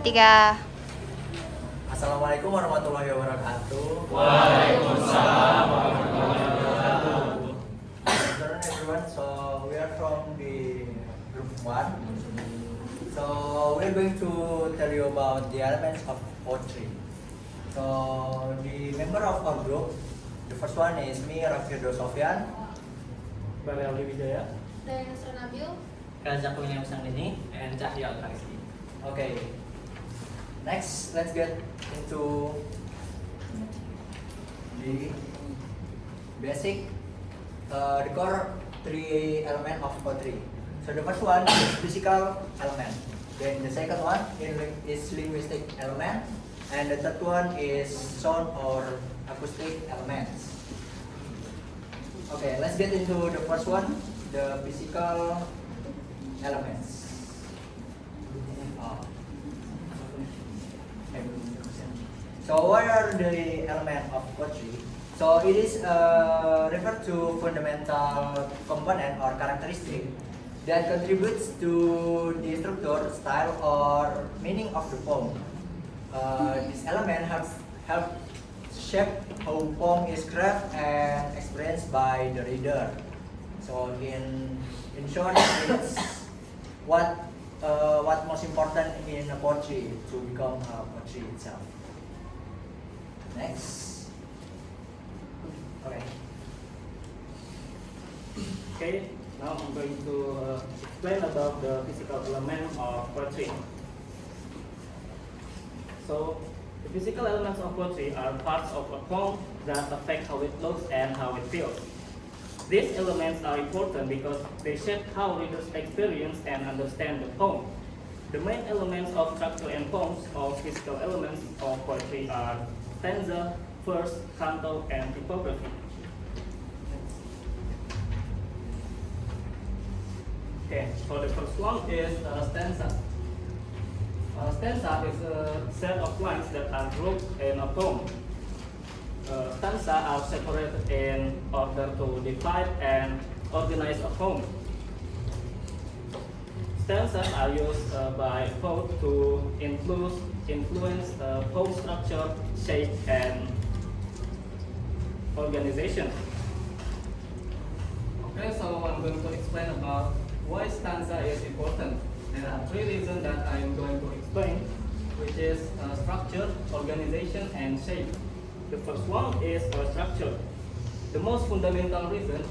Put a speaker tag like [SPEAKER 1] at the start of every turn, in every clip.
[SPEAKER 1] Tiga.
[SPEAKER 2] Assalamualaikum warahmatullahi wabarakatuh.
[SPEAKER 3] Waalaikumsalam warahmatullahi wabarakatuh.
[SPEAKER 2] Good afternoon everyone. So we are from the group 1. So we are going to tell you about the elements of poetry. So the member of our group, the first one is me, Raffiuddin Sofyan,
[SPEAKER 3] Bareli Wijaya,
[SPEAKER 4] Dan Nabil.
[SPEAKER 5] Razak William Sandini, and Cahya Al-Rizky.
[SPEAKER 2] Okay. Next, let's get into the basic, the core three element of poetry. So the first one is physical element. Then the second one is linguistic element, and the third one is sound or acoustic elements. Okay, let's get into the first one, the physical elements. So what are the elements of poetry? So it is referred to fundamental component or characteristic that contributes to the structure, style, or meaning of the poem. This element help shape how poem is crafted and experienced by the reader. So in short, it's what most important in a poetry to become a poetry itself. Next. Okay.
[SPEAKER 3] Okay, now I'm going to explain about the physical element of poetry. So, the physical elements of poetry are parts of a poem that affect how it looks and how it feels. These elements are important because they shape how readers experience and understand the poem. The main elements of structure and poems or physical elements of poetry are stanza, verse, canto, and typography. Okay, so the first one is a stanza. A stanza is a set of lines that are grouped in a poem. Stanza are separated in order to divide and organize a poem. Stanzas are used by poets to influence poem structure, shape, and organization. Okay, so I'm going to explain about why stanza is important. There are three reasons that I am going to explain, which is structure, organization, and shape. The first one is structure. The most fundamental reason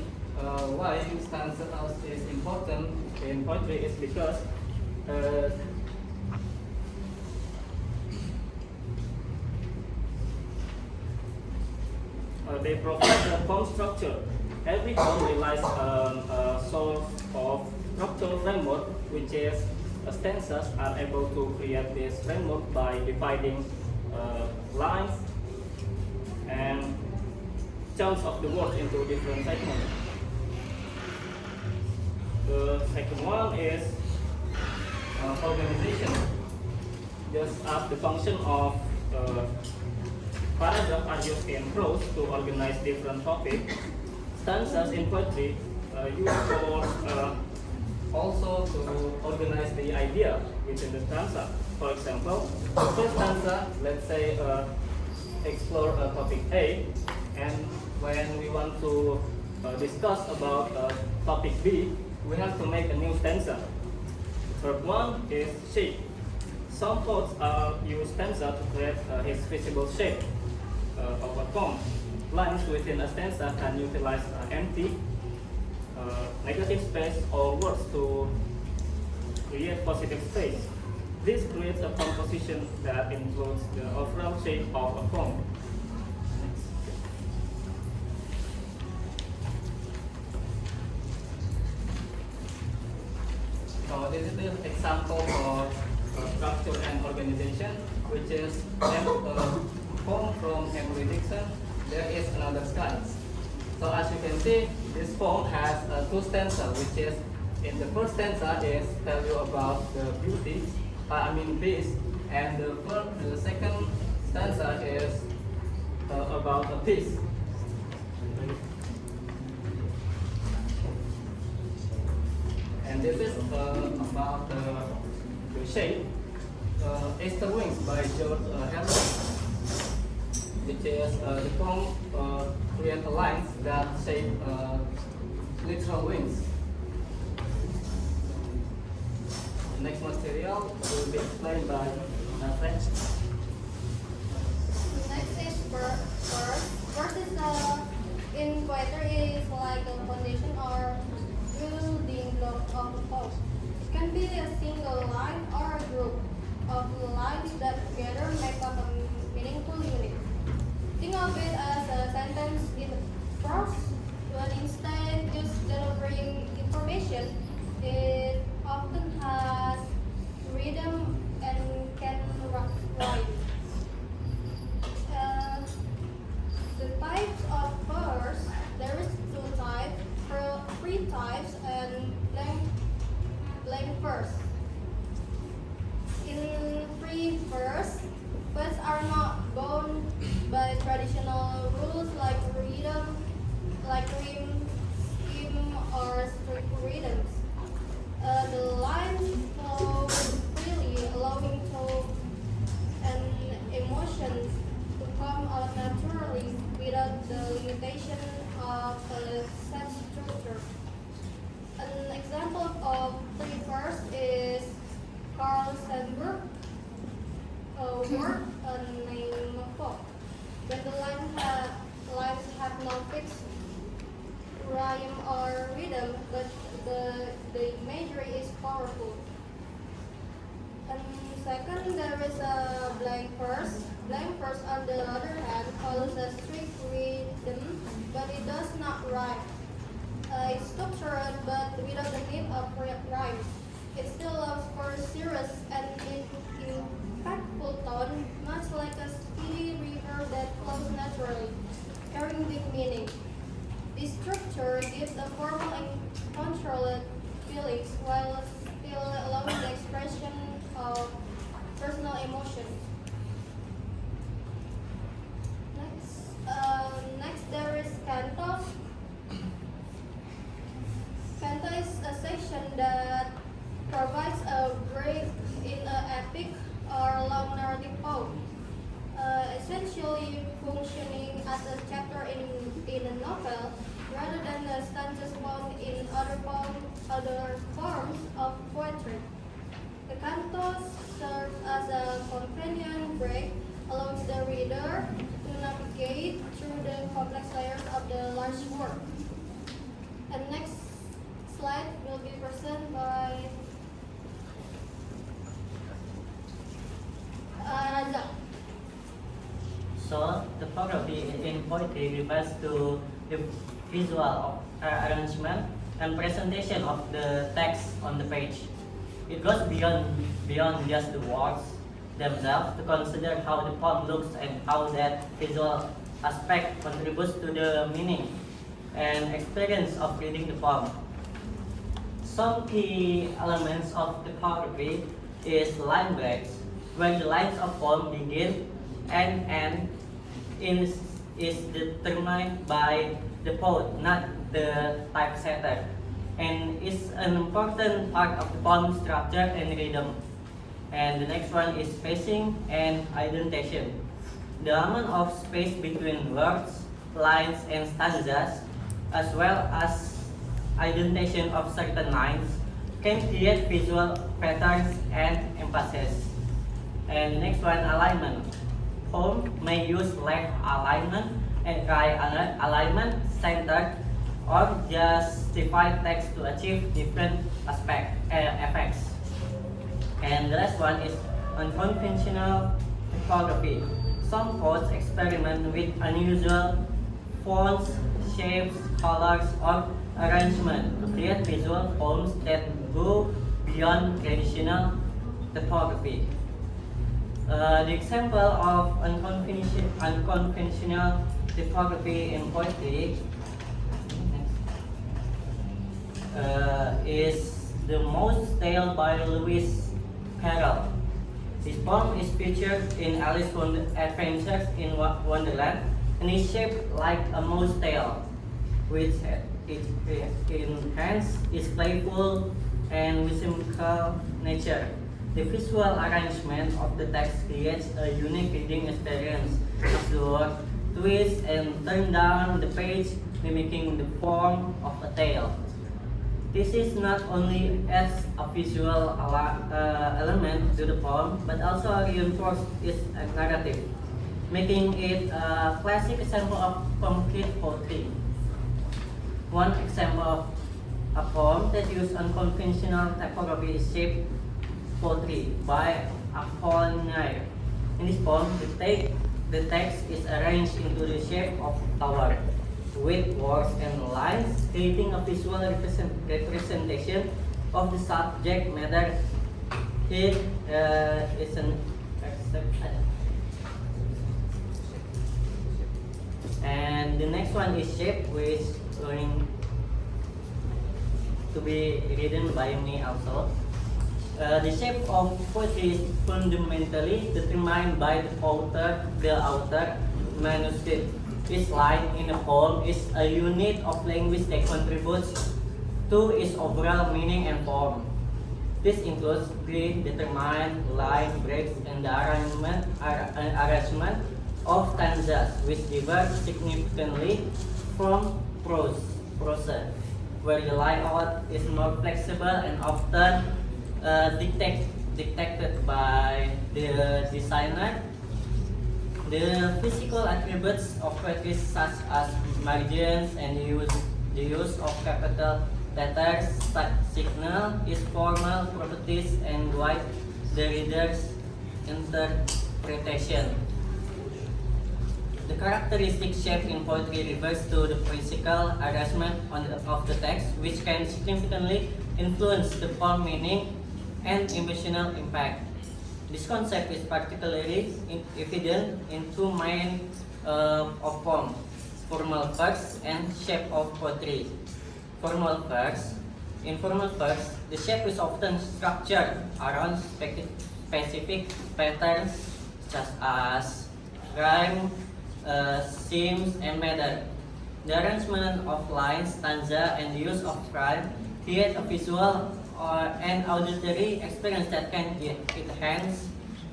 [SPEAKER 3] why stanza is important in poetry is because they provide a poem structure. Every poem relies on a source of structural framework, which is stanzas are able to create this framework by dividing lines and chunks of the words into different segments. The second one is organization. Just as the function of paragraph are used in prose to organize different topics, stanzas in poetry used for also to organize the idea within the stanza. For example, the first stanza, let's say, explore topic A, and when we want to discuss about topic B, we have to make a new stanza. Third one is shape. Some poets use stanza to create his visible shape of a poem. Lines within a stanza can utilize empty, negative space, or words to create positive space. This creates a composition that includes the overall shape of a poem. So this is the example of structure and organization, which is a poem from Emily Dickinson. There is another sky. So as you can see, this poem has two stanzas, which is in the first stanza is tell you about the beauty, beast, and the second stanza is about a peace. And this is about the shape. Easter Wings by George Herman, which is the poem create lines that shape literal wings. The next material will be explained by Nathan.
[SPEAKER 1] Next is verse. Verse is in poetry is like a foundation or building block of a poem. It can be a single line or a group of lines that together make up a meaningful unit. Think of it as a sentence in prose, but instead just delivering information. It often has rhythm and can rhyme. Uh, the types of verse, there is two types, free types and blank verse. In free verse, words are not bound by traditional rules like rhythm, rhyme, scheme, or strict rhythms. The lines flow freely, allowing thought and emotions to come out naturally without the limitation of a set structure. An example of free verse is Carl Sandburg work on name folk. When the lines have no fixed rhyme or rhythm, but the imagery is powerful. And second, there is a blank verse. Blank verse, on the other hand, follows a strict rhythm, but it does not rhyme. It's structured, but without the need of rhymes. It still allows for serious and impactful tone, much like a speedy river that flows naturally, carrying deep meaning. This structure gives a formal and controlled feelings while still allowing the expression of personal emotions. Next there is canto. Canto is a section that provides a break in an epic or long narrative poem, essentially functioning as a chapter in a novel rather than the stanzas found in other forms of poetry. The canto serves as a companion break, allows the reader to navigate through the complex layers of the large work. And next slide will be presented by Raza.
[SPEAKER 5] So, topography in poetry refers to the visual arrangement and presentation of the text on the page. It goes beyond just the words themselves to consider how the poem looks and how that visual aspect contributes to the meaning and experience of reading the poem. Some key elements of topography is line breaks, where the lines of poem begin and end is determined by the poet, not the typesetter, and is an important part of the poem structure and rhythm. And the next one is spacing and indentation. The amount of space between words, lines, and stanzas, as well as indentation of certain lines, can create visual patterns and emphasis. And the next one, alignment. Poem may use left alignment and right alignment, centered, or justify text to achieve different effects. And the last one is unconventional typography. Some poets experiment with unusual fonts, shapes, colors, or arrangement to create visual poems that go beyond traditional typography. The example of unconventional typography in poetry is The Mouse Tale by Lewis Carroll. This poem is featured in Alice Adventures in Wonderland and is shaped like a mouse tail, which in hands is playful and whimsical nature. The visual arrangement of the text creates a unique reading experience as the word twists and turn down the page, mimicking the form of a tale. This is not only adds a visual element to the poem, but also reinforces its narrative, making it a classic example of complete poetry. One example of a poem that uses unconventional typography is Shape Poetry by Apollinaire. In this poem, the text is arranged into the shape of tower, with words and lines, creating a visual representation of the subject matter. Here is an exception. And the next one is Shape, which is going to be written by me also. The shape of poetry is fundamentally determined by the author manuscript. Each line in a poem is a unit of language that contributes to its overall meaning and form. This includes predetermined line breaks and the arrangement of stanzas, which differ significantly from prose, where the layout is more flexible and often dictated by the designer. The physical attributes of poetry, such as margins and the use of capital letters, signal its formal properties and guide the reader's interpretation. The characteristic shape in poetry refers to the physical arrangement of the text, which can significantly influence the poem meaning and emotional impact. This concept is particularly evident in two main of poem, formal verse and shape of poetry. Formal verse. In formal verse, the shape is often structured around specific patterns such as rhyme, themes, and meter. The arrangement of lines, stanza, and the use of rhyme create a visual or an auditory experience that can enhance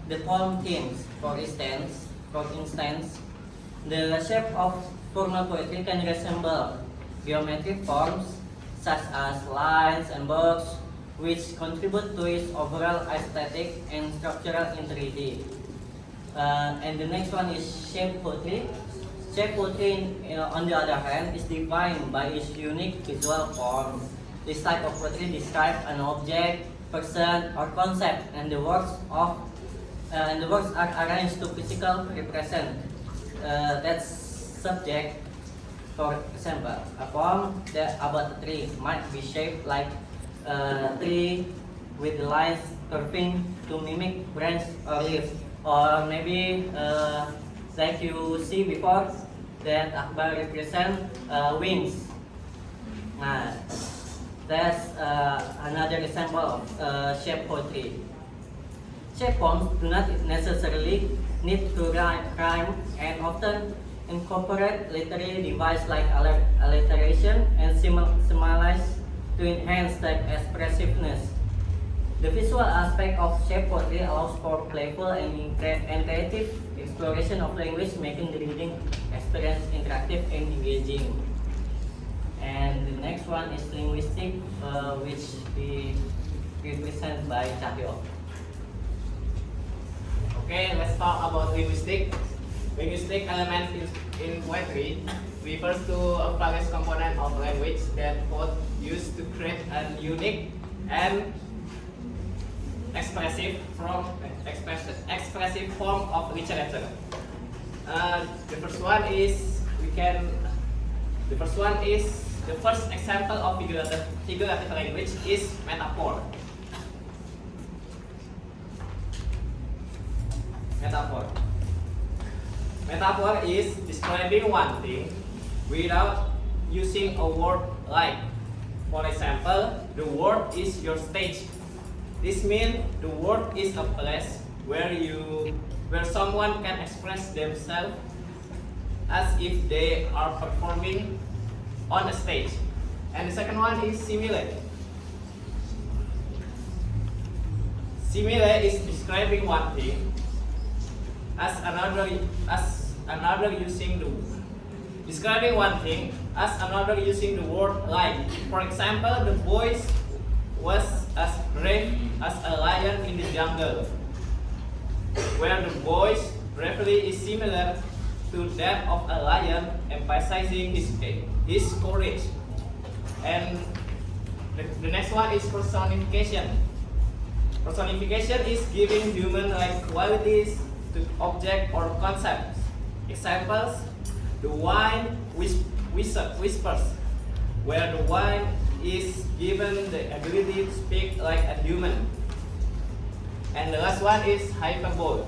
[SPEAKER 5] the poem themes. For instance, the shape of formal poetry can resemble geometric forms such as lines and boxes, which contribute to its overall aesthetic and structural integrity. And the next one is shape poetry. Shape poetry, on the other hand, is defined by its unique visual form. This type of poetry describes an object, person, or concept, and the works are arranged to physically represent that subject. For example, a poem about a tree might be shaped like a tree with lines curving to mimic branch or leaves, or maybe like you see before that Akbar represent wings. That's another example of shape poetry. Shape poems do not necessarily need to rhyme and often incorporate literary devices like alliteration and similes to enhance the expressiveness. The visual aspect of shape poetry allows for playful and creative exploration of language, making the reading experience interactive and engaging. And the next one is linguistic, which we represent by Cahyo.
[SPEAKER 4] Okay, let's talk about linguistic. Linguistic element in poetry refers to a various component of language that both used to create a unique and expressive form of literature. The first one is the first example of figurative language is metaphor. Metaphor is describing one thing without using a word like. For example, the world is your stage. This means the world is a place where someone can express themselves as if they are performing on a stage. And the second one is simile. Simile is describing one thing as another using the describing one thing as another using the word like. For example, the boy was as brave as a lion in the jungle, where the boy's bravery is similar to that of a lion, emphasizing his courage. And the next one is personification. Personification is giving human-like qualities to object or concepts. Examples: the wine whispers, where the wine is given the ability to speak like a human. And the last one is hyperbole.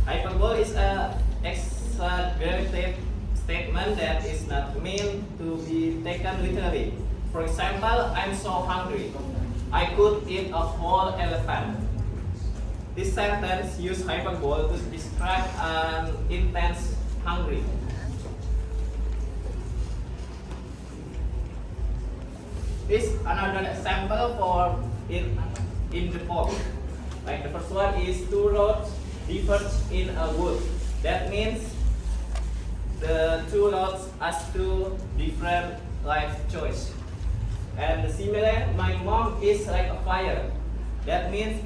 [SPEAKER 4] Hyperbole is a exaggerated statement that is not meant to be taken literally. For example, I'm so hungry, I could eat a whole elephant. This sentence uses hyperbole to describe an intense hungry. This is another example for in the poem. Like the first one is two roads diverge in a wood. That means the two roads has two different life choice. And the similar, my mom is like a fire. That means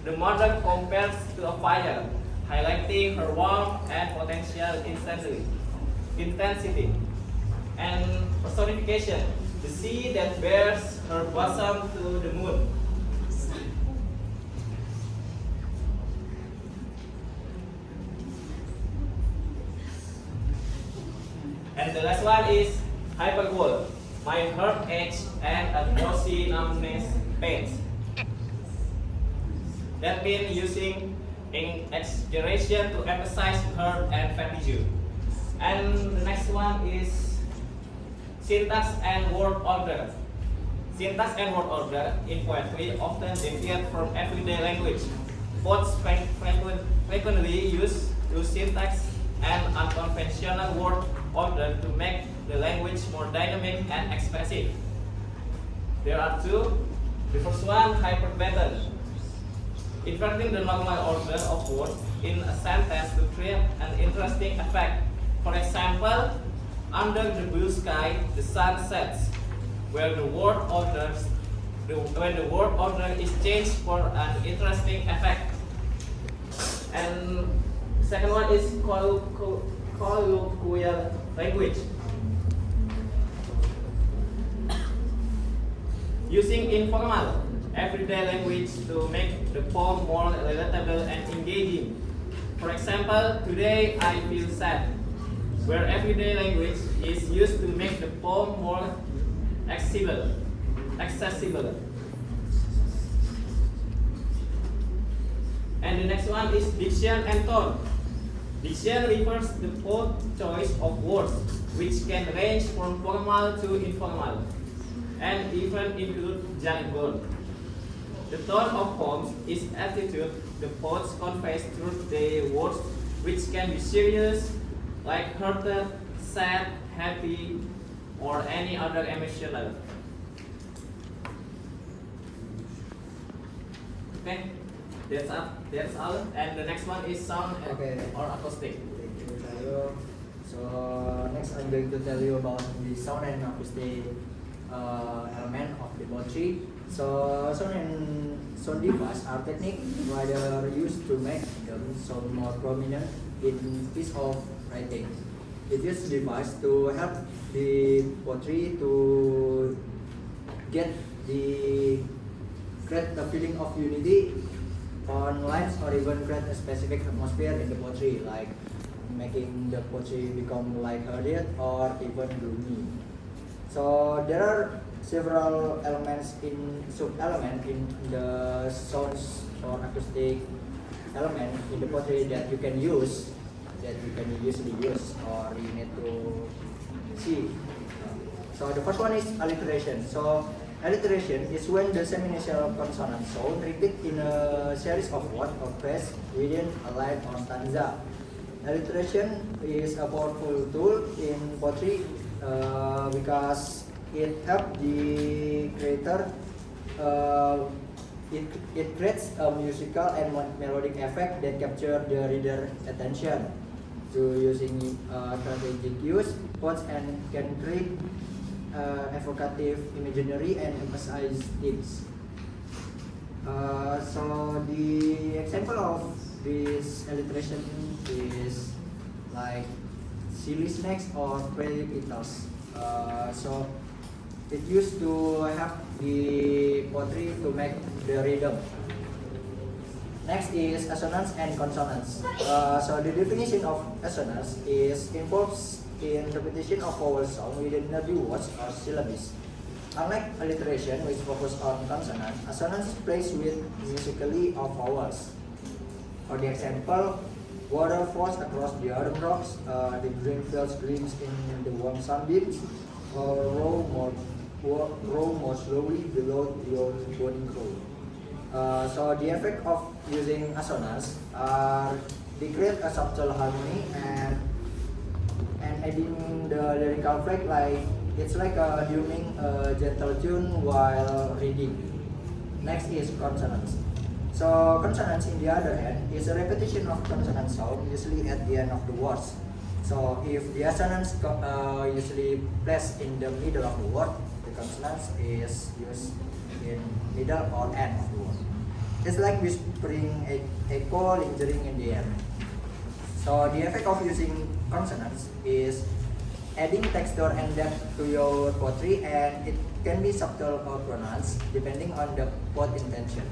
[SPEAKER 4] the mother compares to a fire, highlighting her warmth and potential intensity. And personification, the sea that bears her bosom to the moon. And the last one is hyperbole. My heart aches and a drowsy numbness pains. That means using exaggeration to emphasize hurt and fatigue. And the next one is syntax and word order. Syntax and word order in poetry often deviate from everyday language. Poets frequently use syntax and unconventional word order to make the language more dynamic and expressive. There are two. The first one, hyperbaton. Inverting the normal order of words in a sentence to create an interesting effect. For example, under the blue sky, the sun sets, where the word order is changed for an interesting effect. And second one is colloquial language. Using informal, everyday language to make the poem more relatable and engaging. For example, today I feel sad, where everyday language is used to make the poem more accessible. And the next one is diction and tone. Diction refers to the poet's choice of words, which can range from formal to informal, and even include jargon. The tone of poems is attitude the poets conveys through their words, which can be serious, like hurted, sad, happy, or any other emotional. Okay, that's all. And the next one is sound
[SPEAKER 2] Okay.
[SPEAKER 4] or acoustic.
[SPEAKER 2] Thank you, Tayo. So next I'm going to tell you about the sound and acoustic element of the poetry. So sound and sound device are techniques rather used to make them sound more prominent in piece of writing. It uses device to help the poetry to get the create a feeling of unity on lines or even create a specific atmosphere in the poetry, like making the poetry become lighthearted or even gloomy. So there are several elements in sub-element in the sounds or acoustic element in the poetry that you can usually use or you need to see. So the first one is alliteration. So alliteration is when the semi-nasal consonant sound repeat in a series of words or phrases within a line or stanza. Alliteration is a powerful tool in poetry because it helps the creator It creates a musical and melodic effect that capture the reader attention to using strategic use, quotes, and can create evocative imaginary and emphasize themes. So the example of this alliteration is like silly snacks or pretty petals. So it used to help the poetry to make the rhythm. Next is assonance and consonance. So the definition of assonance is involves in repetition of vowel sound within the words or syllables. Unlike alliteration, which focus on consonant, assonance plays with musically of vowels. For the example, water falls across the autumn rocks, the green fields gleams in the warm sunbeams, or row more slowly below your boarding crew. So the effect of using assonance are they create a subtle harmony and adding the lyrical flag like it's like humming a gentle tune while reading. Next is consonants. So consonants, in the other hand, is a repetition of consonant sound usually at the end of the words. So if the assonance usually placed in the middle of the word, the consonants is used in middle or end of the word. It's like whispering echo lingering in the air. So the effect of using consonants is adding texture and depth to your poetry, and it can be subtle or pronounced depending on the poet intention.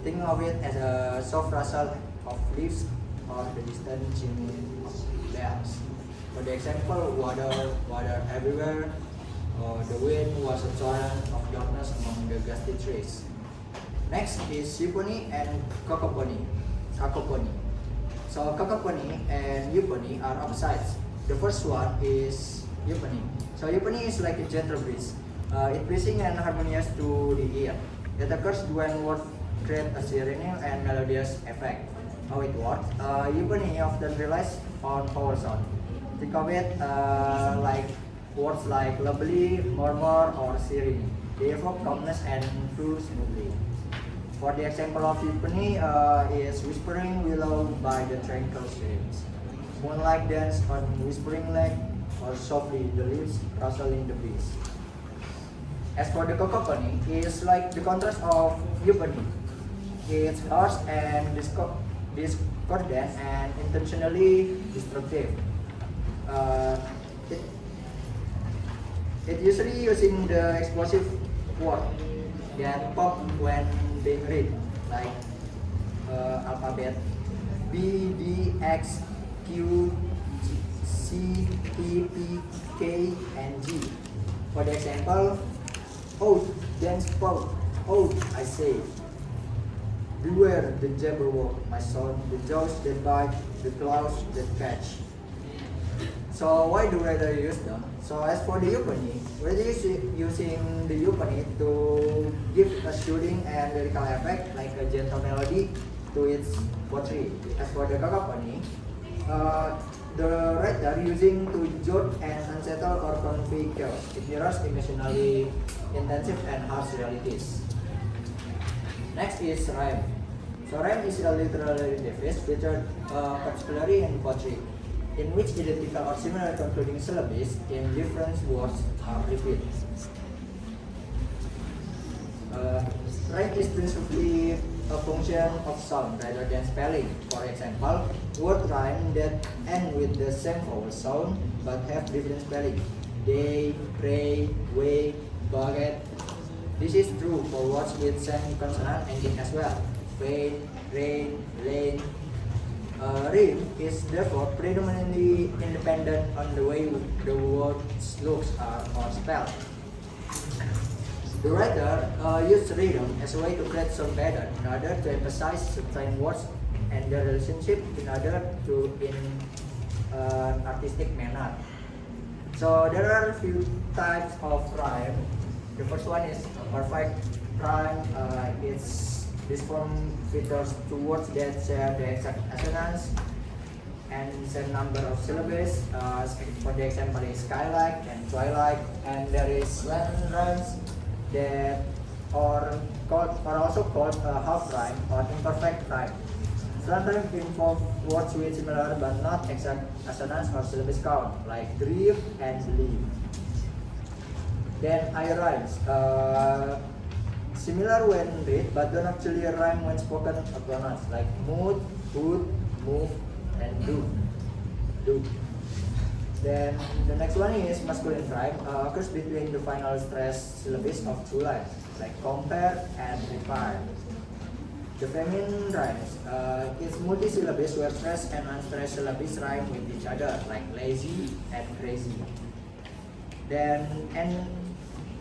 [SPEAKER 2] Think of it as a soft rustle of leaves or the distant chiming of bells. For the example, water everywhere, or the wind was a torrent of darkness among the gusty trees. Next is symphony and cacophony. So cacophony and euphony are opposites. The first one is euphony. So euphony is like a gentle breeze. It pleasing and harmonious to the ear. It occurs when words create a serene and melodious effect. How it works? Euphony often relies on vowel sound. Think of it like words like lovely, murmur, or serene. They evoke calmness and flow smoothly. For the example of euphony is whispering willow by the tranquil streams. Moonlight dance on whispering lake, or softly the leaves rustling the breeze. As for the cacophony, is like the contrast of euphony. It's harsh and discordant and intentionally destructive. Uh, it, it usually using the explosive word that pop when being read, like alphabet B, D, X, Q, C, T, P, K, and G. For the example, oat, dance spout, oat, I say. Beware the jabberwock, my son, the jaws that bite, the claws that catch. So why do writer use them? So as for the euphony, writer is using the euphony to give a soothing and lyrical effect like a gentle melody to its poetry. As for the cacophony, the writer using to jolt and unsettle or convey chaos. It mirrors emotionally intensive and harsh realities. Next is rhyme. So rhyme is a literary device featured particularly in poetry, in which identical or similar concluding syllables in different words are repeated. Rhyme is principally a function of sound rather than spelling. For example, word rhyme that end with the same vowel sound but have different spelling. Day, pray, way, baguette. This is true for words with same consonant ending as well. Rain, rain, lane. Rhyme is therefore predominantly independent on the way the words looks or spelled. The writer used rhythm as a way to create some pattern in order to emphasize certain words and their relationship in order to in an artistic manner. So there are a few types of rhyme. The first one is perfect rhyme. This form features two words that share the exact assonance and same number of syllables. For the example is skylight and twilight, and there is Latin rhymes that are also called a half rhyme or imperfect rhyme. Sometimes involve words with similar but not exact assonance or syllabus count, like grieve and believe. Then I rhymes, similar when read but don't actually rhyme when spoken or pronounced, like mood, would, move, and do. Then the next one is masculine rhyme, occurs between the final stress syllabus of two lines, like compare and require. The feminine rhymes, is multi-syllabus where stress and unstressed syllabus rhyme with each other, like lazy and crazy. Then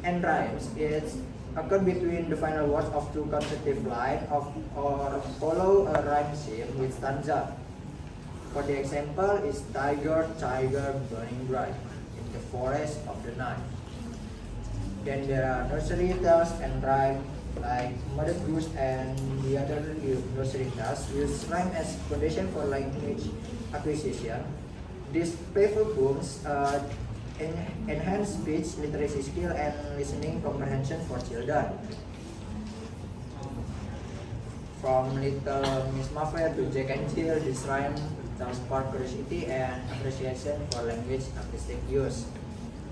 [SPEAKER 2] and rhymes is occur between the final words of two consecutive lines of or follow a rhyme scheme with stanza. For the example is tiger, tiger burning bright in the forest of the night. Then there are nursery tales and rhyme like Mother Goose and the other nursery tales use rhyme as foundation for language acquisition. These playful poems enhance speech literacy skill and listening comprehension for children. From Little Miss Muffet to Jack and Jill, this rhyme tells spark curiosity and appreciation for language artistic use.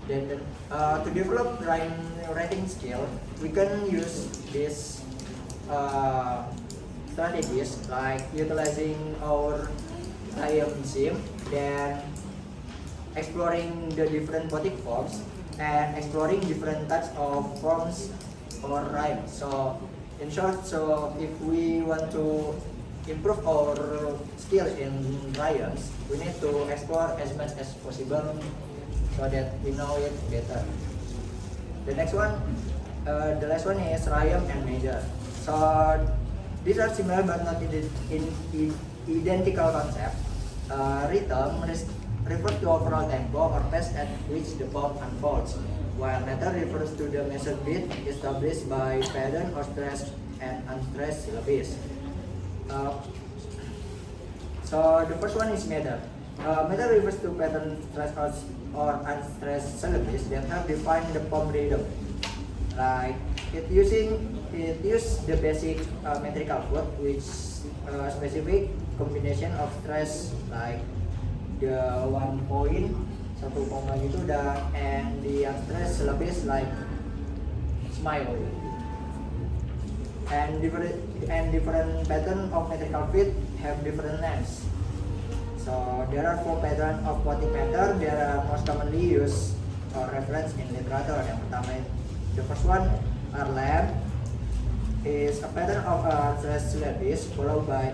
[SPEAKER 2] Then to develop rhyme writing skill, we can use these strategies like utilizing our rhyme scheme, then exploring the different poetic forms and exploring different types of forms or rhyme. So in short, so if we want to improve our skill in rhymes, we need to explore as much as possible so that we know it better. The next one, the last one is rhyme and measure. So these are similar but not in identical concept. Rhythm refers to overall tempo or pace at which the poem unfolds, while meter refers to the measured beat established by pattern or stressed and unstressed syllabus. So the first one is meter. Meter refers to pattern stressed or unstressed syllabus that have defined the poem rhythm. Like it use the basic metrical code, which specific combination of stress like the 1 point, 1 koma gitu, and the unstressed syllabus like smile. And different pattern of metrical fit have different names. So there are 4 pattern of poetic meter. They are most commonly used or reference in literature. Yang pertama, the first one are lamb, is a pattern of unstressed syllabus followed by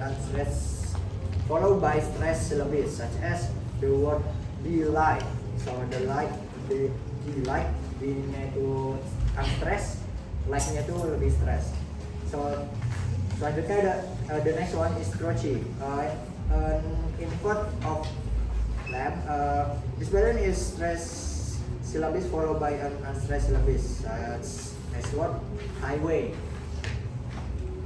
[SPEAKER 2] stressed syllabus, such as the word delight. So the delight, D-nya itu unstressed, like-nya itu lebih stress. So selanjutnya the next one is crochet, an import of lamb. This pattern is stressed syllabus followed by an unstressed syllabus, such as word highway.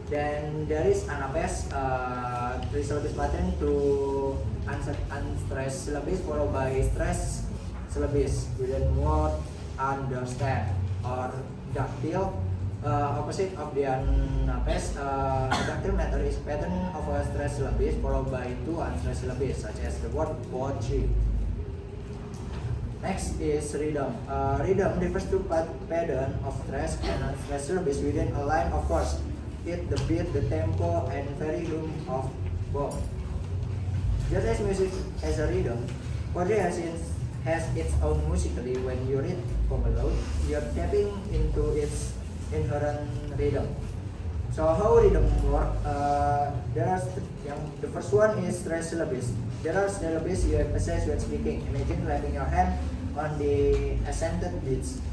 [SPEAKER 2] Then there is anapes, 3 syllabus pattern to unstressed syllabus followed by stressed syllabus within word understand. Or dactyl, opposite of the anapes, dactyl meter is pattern of a stressed syllabus followed by 2 unstressed syllabus, such as the word poetry. Next is rhythm. Rhythm refers to pattern of stress and unstressed syllabus within a line of verse. It, the beat, the tempo, and volume of both. Just as music has a rhythm, poetry has its own musically. When you read from below, you are tapping into its inherent rhythm. So how rhythm work? The first one is stress syllabus. There are syllabus you emphasize when speaking. Imagine wrapping your hand on the accented beats.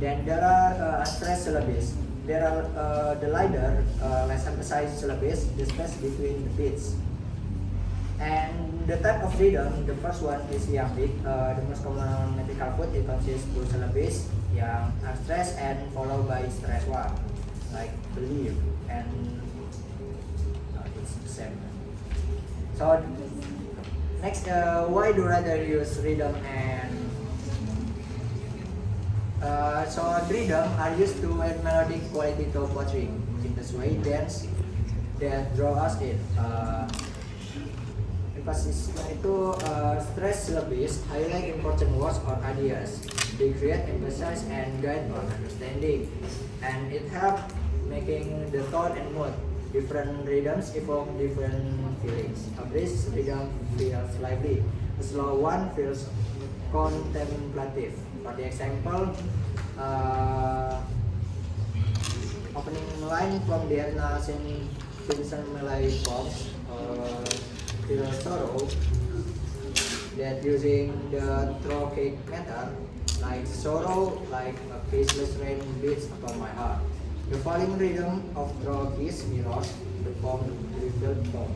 [SPEAKER 2] Then there are unstressed syllabus. There are the lighter, less emphasized syllabus, the space between the beats. And the type of rhythm, the first one is iambic. The most common metrical code, it consists 2 syllabus, yang unstressed and followed by stressed one, like believe, and it's the same. So next, why do writers use rhythm and so rhythm are used to add melodic quality to poetry. way dance that draw us in. Empasisnya itu stress syllabus highlight important words or ideas. They create emphasis and guide on understanding, and it help making the tone and mood. Different rhythms evoke different feelings. A brisk rhythm feels lively. A slow one feels contemplative. For the example, opening line from the Edna St. Vincent Millay poems, Feel Sorrow, that using the trochaic meter, like sorrow, like a faceless rain beats upon my heart. The falling rhythm of trochees mirrors the poem revealed tone.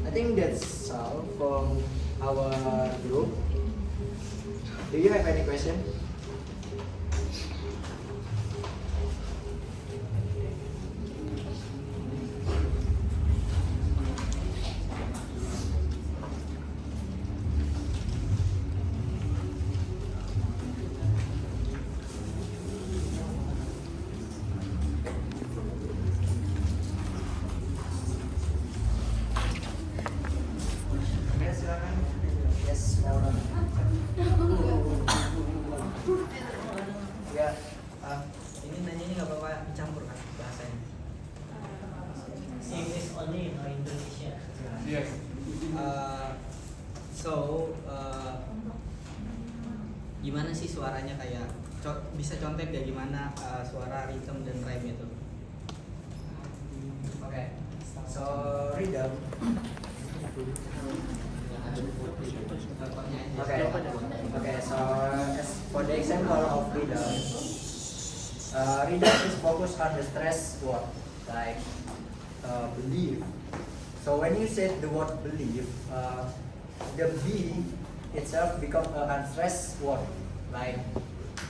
[SPEAKER 2] I think that's all from our group. Do you have any question? Oke, silakan. Yes, Laura. Ya,
[SPEAKER 6] Ini nanya ini nggak apa-apa dicampur kan bahasanya.
[SPEAKER 5] English only, no Indonesia.
[SPEAKER 6] Yes. Gimana sih suaranya kayak bisa contek ya gimana suara rhythm dan rhyme itu?
[SPEAKER 2] Okay. So rhythm.
[SPEAKER 6] Contohnya aja.
[SPEAKER 2] Okay. Okay. So as for the example of rhythm, rhythm is focused on the stress word like believe. So when you say the word believe, the B itself become an unstressed word. Like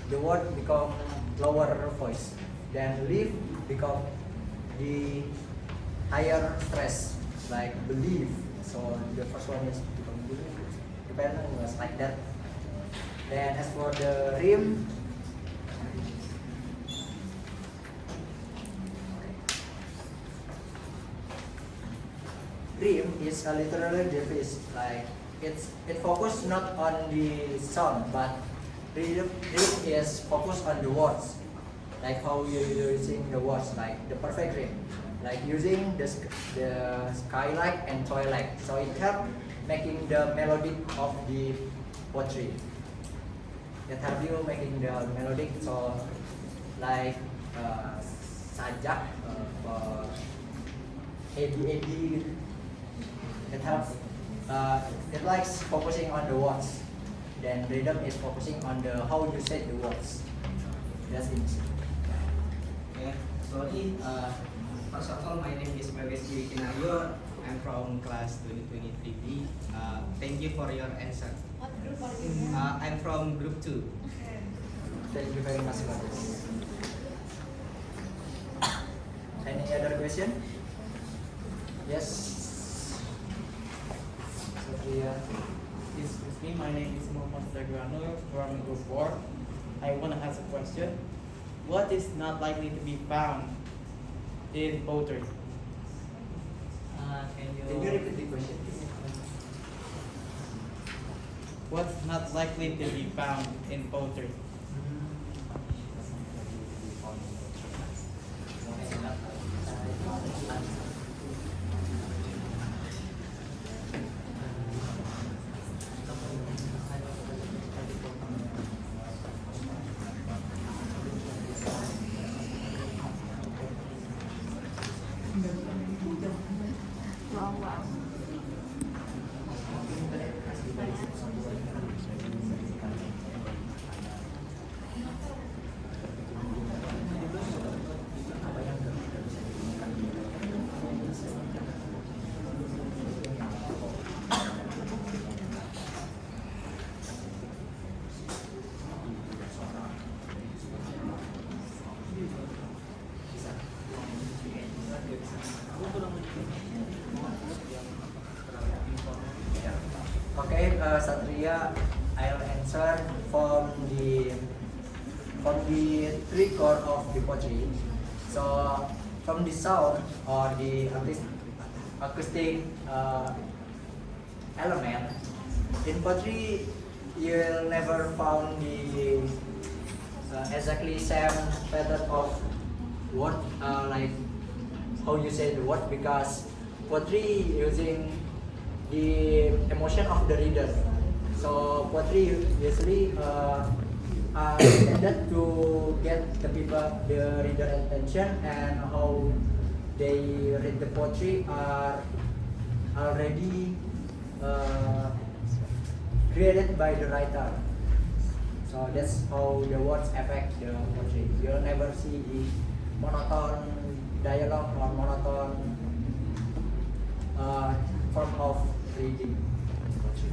[SPEAKER 2] the word become lower voice. Then live become the higher stress. Like believe. So the first one is become believe. Depending was like that. Then as for the rhyme, rhyme is a literary device. Like it focus not on the sound, but rhythm is focused on the words. Like how you using the words, like the perfect rhyme, like using the skylight and twilight. So it help making the melodic of the poetry. It help you making the melodic. So like sajak for AD. It helps. It likes focusing on the words. Then rhythm is focusing on the how you say the words. That's it.
[SPEAKER 6] Okay. Sorry. First of all, my name is Meves Kinayo. I'm from class 2023B. Thank you for your answer.
[SPEAKER 1] What group are you in?
[SPEAKER 6] I'm from group 2.
[SPEAKER 2] Thank you very much for this. Any other question? Yes. Sophia.
[SPEAKER 7] Excuse me, my name is Mohammad Zagrano from Group 4. I want to ask a question. What is not likely to be found in poetry?
[SPEAKER 2] Can you repeat the question?
[SPEAKER 7] What's not likely to be found in poetry?
[SPEAKER 2] Okay, Satria, I'll answer from the from the three core of the poetry. So from the sound or the acoustic element in poetry, you'll never found the exactly same pattern of word like how you say the word, because poetry using the emotion of the reader. So poetry usually intended to get the reader attention, and how they read the poetry are already created by the writer. So that's how the words affect the poetry. You'll never see the monotone dialogue or monotone form of reading poetry.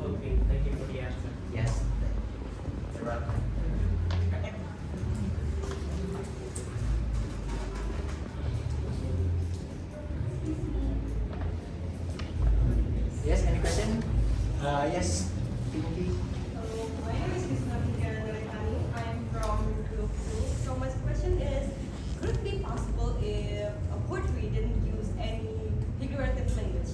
[SPEAKER 4] Okay, thank you for the answer.
[SPEAKER 2] Yes. You're welcome. Yes, any question? Yes, Pinky.
[SPEAKER 8] My name is Krisna Narekani. I'm from Group 2. So my question is, could it be possible if a poetry didn't use any figurative language?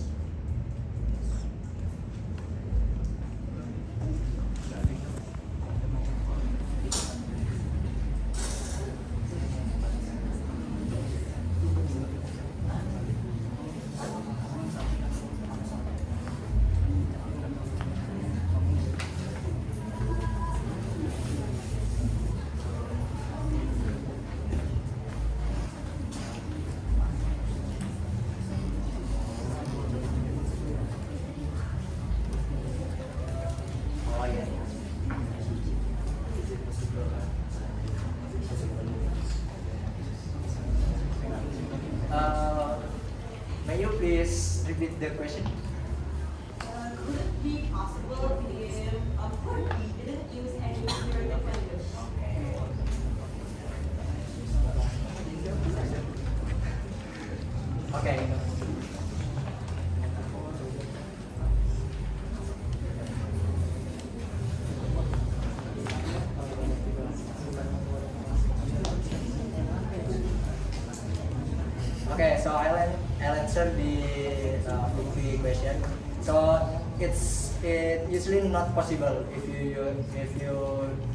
[SPEAKER 2] Oh yeah. May you please repeat the question?
[SPEAKER 8] Could it be possible if a poetry didn't use any figurative language?
[SPEAKER 2] Okay. Okay, so I'll answer the quick question. So it usually not possible if you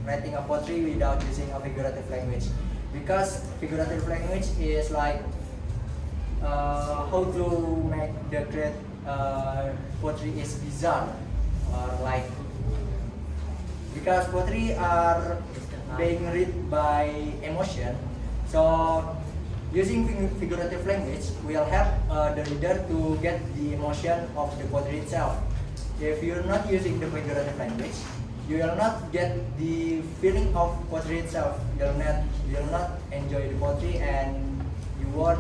[SPEAKER 2] writing a poetry without using a figurative language, because figurative language is like how to make the great poetry is bizarre, or like, because poetry are being read by emotion. So using figurative language will help the reader to get the emotion of the poetry itself. If you're not using the figurative language, you will not get the feeling of poetry itself. You'll not enjoy the poetry, and you won't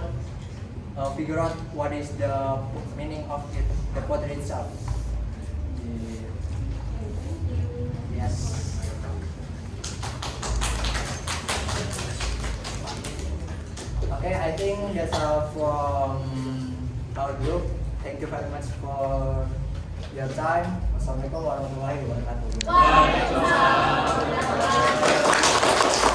[SPEAKER 2] figure out what is the meaning of it, the poetry itself. Yes. Okay, I think that's all from our group. Thank you very much for your time. Wassalamualaikum warahmatullahi wabarakatuh.
[SPEAKER 1] Waalaikumsalam.